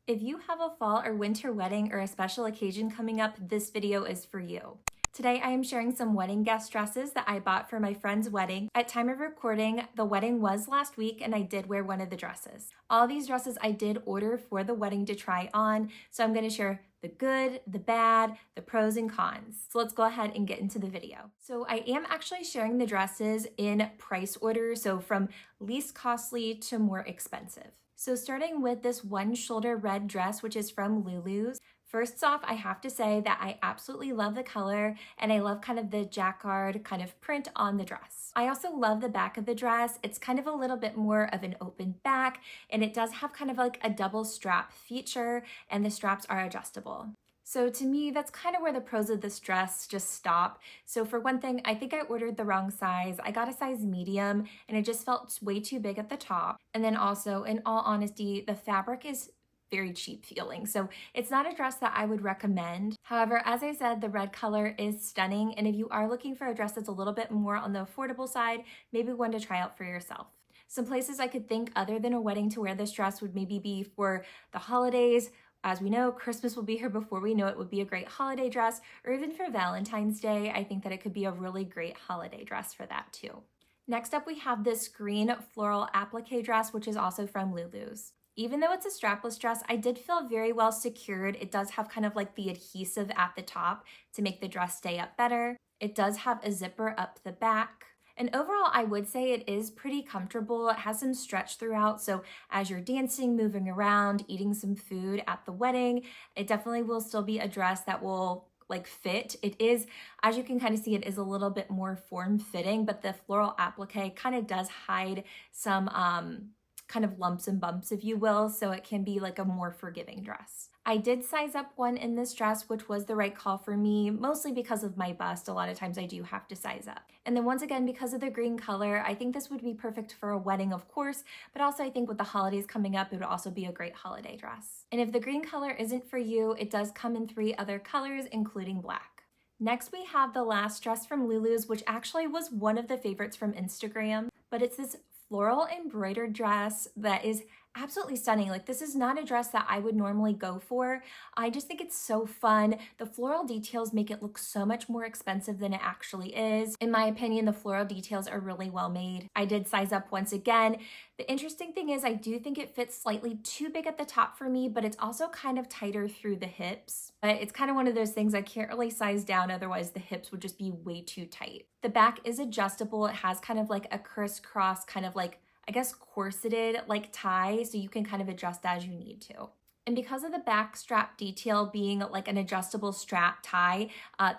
If you have a fall or winter wedding or a special occasion coming up, this video is for you. Today I am sharing some wedding guest dresses that I bought for my friend's wedding. At time of recording, the wedding was last week and I did wear one of the dresses. All these dresses I did order for the wedding to try on, so I'm going to share the good, the bad, the pros and cons. So let's go ahead and get into the video. So I am actually sharing the dresses in price order, so from least costly to more expensive. So starting with this one shoulder red dress, which is from Lulu's. First off, I have to say that I absolutely love the color and I love kind of the jacquard kind of print on the dress. I also love the back of the dress. It's kind of a little bit more of an open back and it does have kind of like a double strap feature and the straps are adjustable. So to me, that's kind of where the pros of this dress just stop. So for one thing, I think I ordered the wrong size. I got a size medium and it just felt way too big at the top. And then also, in all honesty, the fabric is very cheap feeling. So it's not a dress that I would recommend. However, as I said, the red color is stunning. And if you are looking for a dress that's a little bit more on the affordable side, maybe one to try out for yourself. Some places I could think other than a wedding to wear this dress would maybe be for the holidays. As we know, Christmas will be here before we know it. Would be a great holiday dress, or even for Valentine's Day, I think that it could be a really great holiday dress for that too. Next up, we have this green floral applique dress, which is also from Lulu's. Even though it's a strapless dress, I did feel very well secured. It does have kind of like the adhesive at the top to make the dress stay up better. It does have a zipper up the back. And overall, I would say it is pretty comfortable. It has some stretch throughout, so as you're dancing, moving around, eating some food at the wedding, it definitely will still be a dress that will like fit. It is, as you can kind of see, it is a little bit more form-fitting, but the floral applique kind of does hide some kind of lumps and bumps, if you will, so it can be like a more forgiving dress. I did size up one in this dress, which was the right call for me, mostly because of my bust. A lot of times I do have to size up. And then once again, because of the green color, I think this would be perfect for a wedding, of course, but also I think with the holidays coming up, it would also be a great holiday dress. And if the green color isn't for you, it does come in 3 other colors, including black. Next, we have the last dress from Lulu's, which actually was one of the favorites from Instagram, but it's this floral embroidered dress that is absolutely stunning. Like, this is not a dress that I would normally go for. I just think it's so fun. The floral details make it look so much more expensive than it actually is. In my opinion, the floral details are really well made. I did size up once again. The interesting thing is I do think it fits slightly too big at the top for me, but it's also kind of tighter through the hips. But it's kind of one of those things I can't really size down, otherwise the hips would just be way too tight. The back is adjustable. It has kind of like a crisscross kind of like, I guess, corseted like tie, so you can kind of adjust as you need to. And because of the back strap detail being like an adjustable strap tie,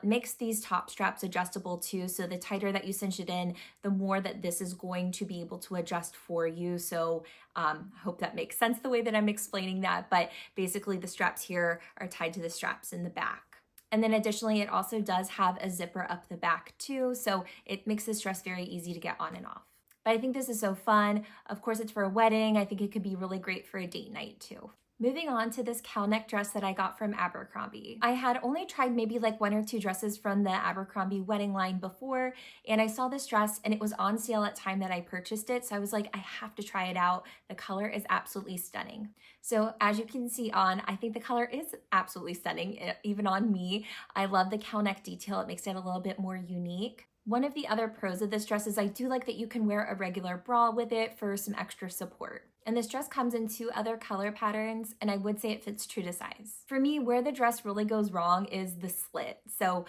makes these top straps adjustable too. So the tighter that you cinch it in, the more that this is going to be able to adjust for you. So I hope that makes sense the way that I'm explaining that. But basically the straps here are tied to the straps in the back. And then additionally, it also does have a zipper up the back too. So it makes this dress very easy to get on and off. But I think this is so fun. Of course, it's for a wedding. I think it could be really great for a date night too. Moving on to this cowl neck dress that I got from Abercrombie. I had only tried maybe like 1 or 2 dresses from the Abercrombie wedding line before, and I saw this dress and it was on sale at time that I purchased it. So I was like, I have to try it out. The color is absolutely stunning. So as you can see on, I think the color is absolutely stunning, even on me. I love the cowl neck detail. It makes it a little bit more unique. One of the other pros of this dress is I do like that you can wear a regular bra with it for some extra support. And this dress comes in 2 other color patterns, and I would say it fits true to size. For me, where the dress really goes wrong is the slit. So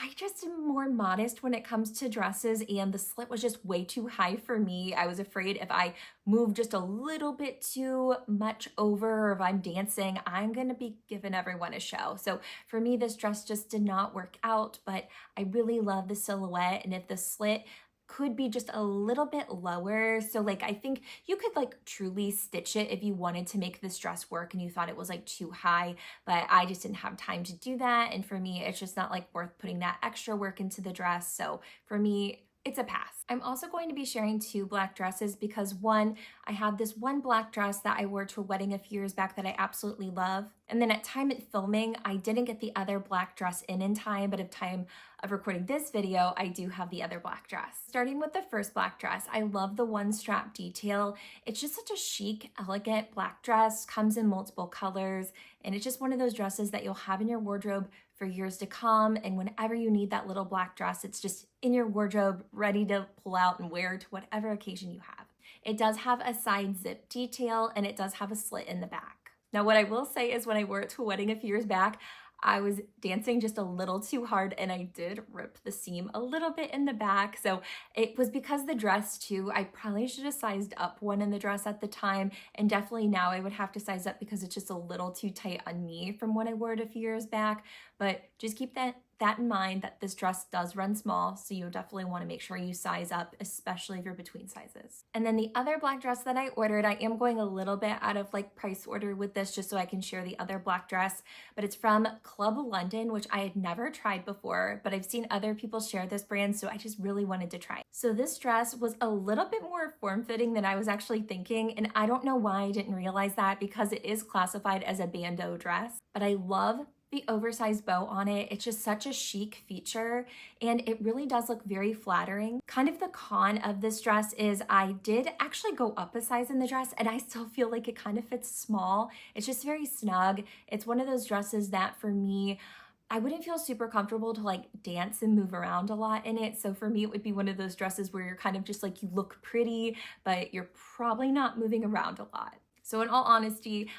I just am more modest when it comes to dresses, and the slit was just way too high for me. I was afraid if I moved just a little bit too much over, or if I'm dancing, I'm gonna be giving everyone a show. So for me, this dress just did not work out, but I really love the silhouette, and if the slit could be just a little bit lower. So like, I think you could like truly stitch it if you wanted to make this dress work and you thought it was like too high, but I just didn't have time to do that. And for me, it's just not like worth putting that extra work into the dress. So for me, it's a pass. I'm also going to be sharing 2 black dresses because one, I have this one black dress that I wore to a wedding a few years back that I absolutely love. And then at time of filming, I didn't get the other black dress in time, but at time of recording this video, I do have the other black dress. Starting with the first black dress, I love the one strap detail. It's just such a chic, elegant black dress, comes in multiple colors, and it's just one of those dresses that you'll have in your wardrobe for years to come, and whenever you need that little black dress, it's just in your wardrobe, ready to pull out and wear to whatever occasion you have. It does have a side zip detail, and it does have a slit in the back. Now, what I will say is when I wore it to a wedding a few years back, I was dancing just a little too hard and I did rip the seam a little bit in the back. So it was because the dress too, I probably should have sized up one in the dress at the time, and definitely now I would have to size up because it's just a little too tight on me from when I wore it a few years back. But just keep that in mind that this dress does run small, so you'll definitely want to make sure you size up, especially if you're between sizes. And then the other black dress that I ordered, I am going a little bit out of like price order with this just so I can share the other black dress, but it's from Club London, which I had never tried before, but I've seen other people share this brand, so I just really wanted to try it. So this dress was a little bit more form-fitting than I was actually thinking, and I don't know why I didn't realize that because it is classified as a bandeau dress, but I love the oversized bow on it. It's just such a chic feature and it really does look very flattering. Kind of the con of this dress is I did actually go up a size in the dress and I still feel like it kind of fits small. It's just very snug. It's one of those dresses that for me, I wouldn't feel super comfortable to like dance and move around a lot in it. So for me, it would be one of those dresses where you're kind of just like, you look pretty, but you're probably not moving around a lot. So in all honesty,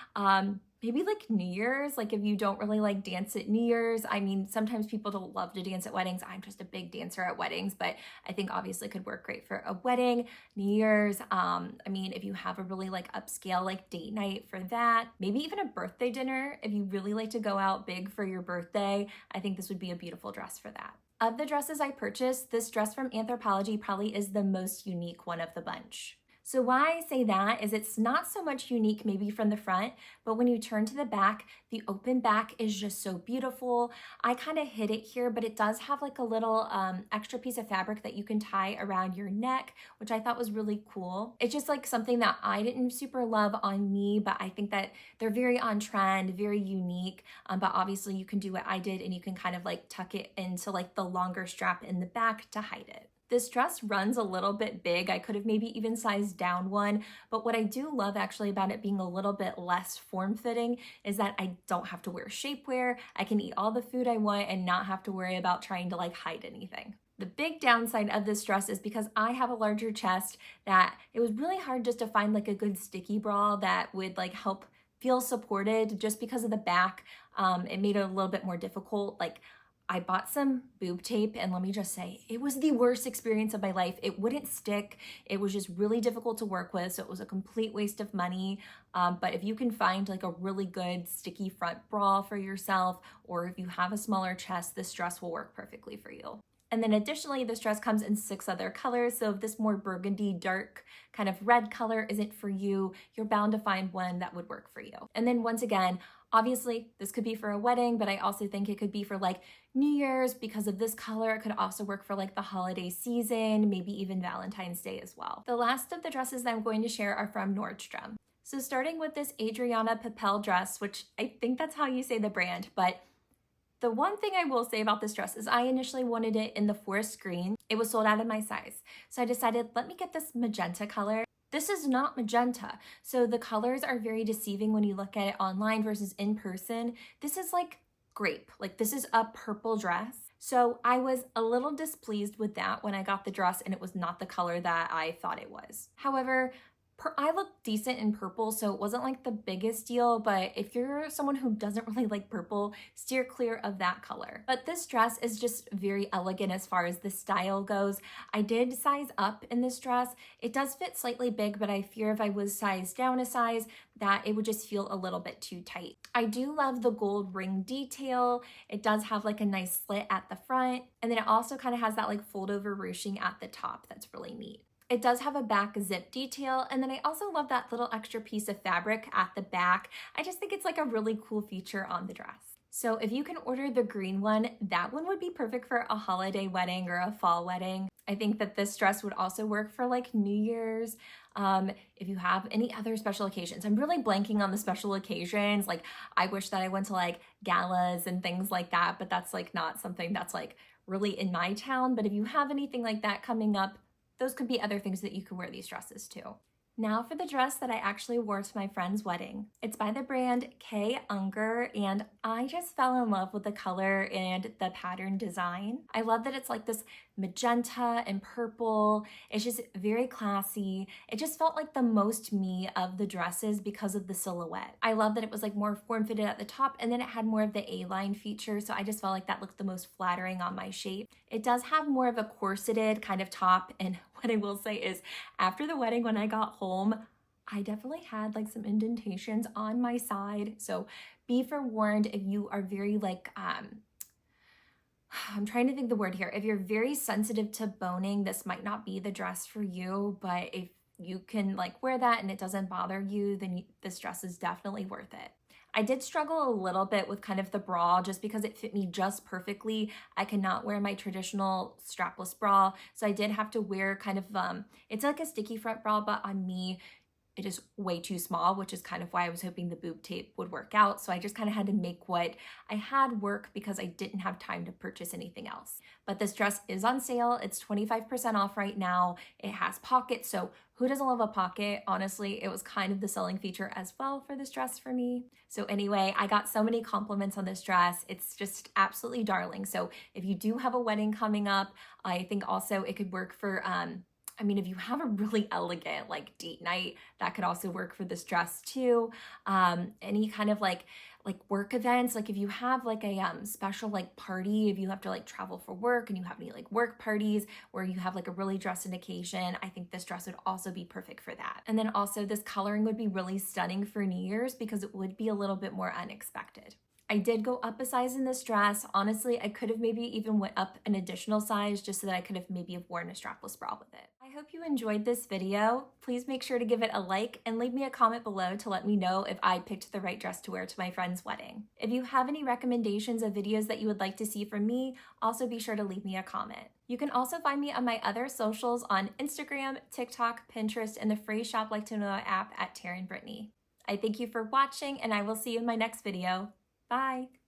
maybe like New Year's, like if you don't really like dance at New Year's, I mean, sometimes people don't love to dance at weddings. I'm just a big dancer at weddings, but I think obviously could work great for a wedding, New Year's. I mean, if you have a really like upscale like date night for that, maybe even a birthday dinner, if you really like to go out big for your birthday, I think this would be a beautiful dress for that. Of the dresses I purchased, this dress from Anthropologie probably is the most unique one of the bunch. So why I say that is it's not so much unique maybe from the front, but when you turn to the back, the open back is just so beautiful. I kind of hid it here, but it does have like a little extra piece of fabric that you can tie around your neck, which I thought was really cool. It's just like something that I didn't super love on me, but I think that they're very on trend, very unique, but obviously you can do what I did and you can kind of like tuck it into like the longer strap in the back to hide it. This dress runs a little bit big. I could have maybe even sized down one, but what I do love actually about it being a little bit less form-fitting is that I don't have to wear shapewear. I can eat all the food I want and not have to worry about trying to like hide anything. The big downside of this dress is because I have a larger chest that it was really hard just to find like a good sticky bra that would like help feel supported just because of the back. It made it a little bit more difficult. Like I bought some boob tape and let me just say, it was the worst experience of my life. It wouldn't stick. It was just really difficult to work with. So it was a complete waste of money. But if you can find like a really good sticky front bra for yourself, or if you have a smaller chest, this dress will work perfectly for you. And then additionally, this dress comes in 6 other colors. So if this more burgundy, dark kind of red color isn't for you, you're bound to find one that would work for you. And then once again, obviously this could be for a wedding, but I also think it could be for like New Year's because of this color. It could also work for like the holiday season, maybe even Valentine's Day as well. The last of the dresses that I'm going to share are from Nordstrom. So starting with this Adriana Papel dress, which I think that's how you say the brand, but the one thing I will say about this dress is I initially wanted it in the forest green. It was sold out of my size. So I decided, let me get this magenta color. This is not magenta. So the colors are very deceiving when you look at it online versus in person. This is like grape, like this is a purple dress. So I was a little displeased with that when I got the dress and it was not the color that I thought it was. However, I look decent in purple, so it wasn't like the biggest deal, but if you're someone who doesn't really like purple, steer clear of that color. But this dress is just very elegant as far as the style goes. I did size up in this dress. It does fit slightly big, but I fear if I was sized down a size, that it would just feel a little bit too tight. I do love the gold ring detail. It does have like a nice slit at the front, and then it also kind of has that like fold over ruching at the top that's really neat. It does have a back zip detail, and then I also love that little extra piece of fabric at the back. I just think it's like a really cool feature on the dress. So if you can order the green one, that one would be perfect for a holiday wedding or a fall wedding. I think that this dress would also work for like New Year's. If you have any other special occasions, I'm really blanking on the special occasions. Like I wish that I went to like galas and things like that, but that's like not something that's like really in my town. But if you have anything like that coming up, those could be other things that you could wear these dresses to. Now for the dress that I actually wore to my friend's wedding. It's by the brand K. Unger, and I just fell in love with the color and the pattern design. I love that it's like this magenta and purple. It's just very classy. It just felt like the most me of the dresses because of the silhouette. I love that it was like more form-fitted at the top, and then it had more of the A-line feature, so I just felt like that looked the most flattering on my shape. It does have more of a corseted kind of top, and what I will say is after the wedding when I got home, I definitely had like some indentations on my side. So be forewarned if you are very like, I'm trying to think the word here. If you're very sensitive to boning, this might not be the dress for you, but if you can like wear that and it doesn't bother you, then this dress is definitely worth it. I did struggle a little bit with kind of the bra just because it fit me just perfectly. I cannot wear my traditional strapless bra, so I did have to wear kind of, it's like a sticky front bra, but on me, it is way too small, which is kind of why I was hoping the boob tape would work out. So I just kind of had to make what I had work because I didn't have time to purchase anything else. But this dress is on sale. It's 25% off right now. It has pockets, so who doesn't love a pocket? Honestly, it was kind of the selling feature as well for this dress for me. So anyway, I got so many compliments on this dress. It's just absolutely darling. So if you do have a wedding coming up, I think also it could work for, I mean, if you have a really elegant like date night, that could also work for this dress too. Any kind of like work events, like if you have like a special like party, if you have to like travel for work and you have any like work parties where you have like a really dressed occasion, I think this dress would also be perfect for that. And then also this coloring would be really stunning for New Year's because it would be a little bit more unexpected. I did go up a size in this dress. Honestly, I could have maybe even went up an additional size just so that I could have maybe have worn a strapless bra with it. I hope you enjoyed this video. Please make sure to give it a like and leave me a comment below to let me know if I picked the right dress to wear to my friend's wedding. If you have any recommendations of videos that you would like to see from me, also be sure to leave me a comment. You can also find me on my other socials on Instagram, TikTok, Pinterest, and the free Shop Like to Know app at Taryn Brittany. I thank you for watching, and I will see you in my next video. Bye.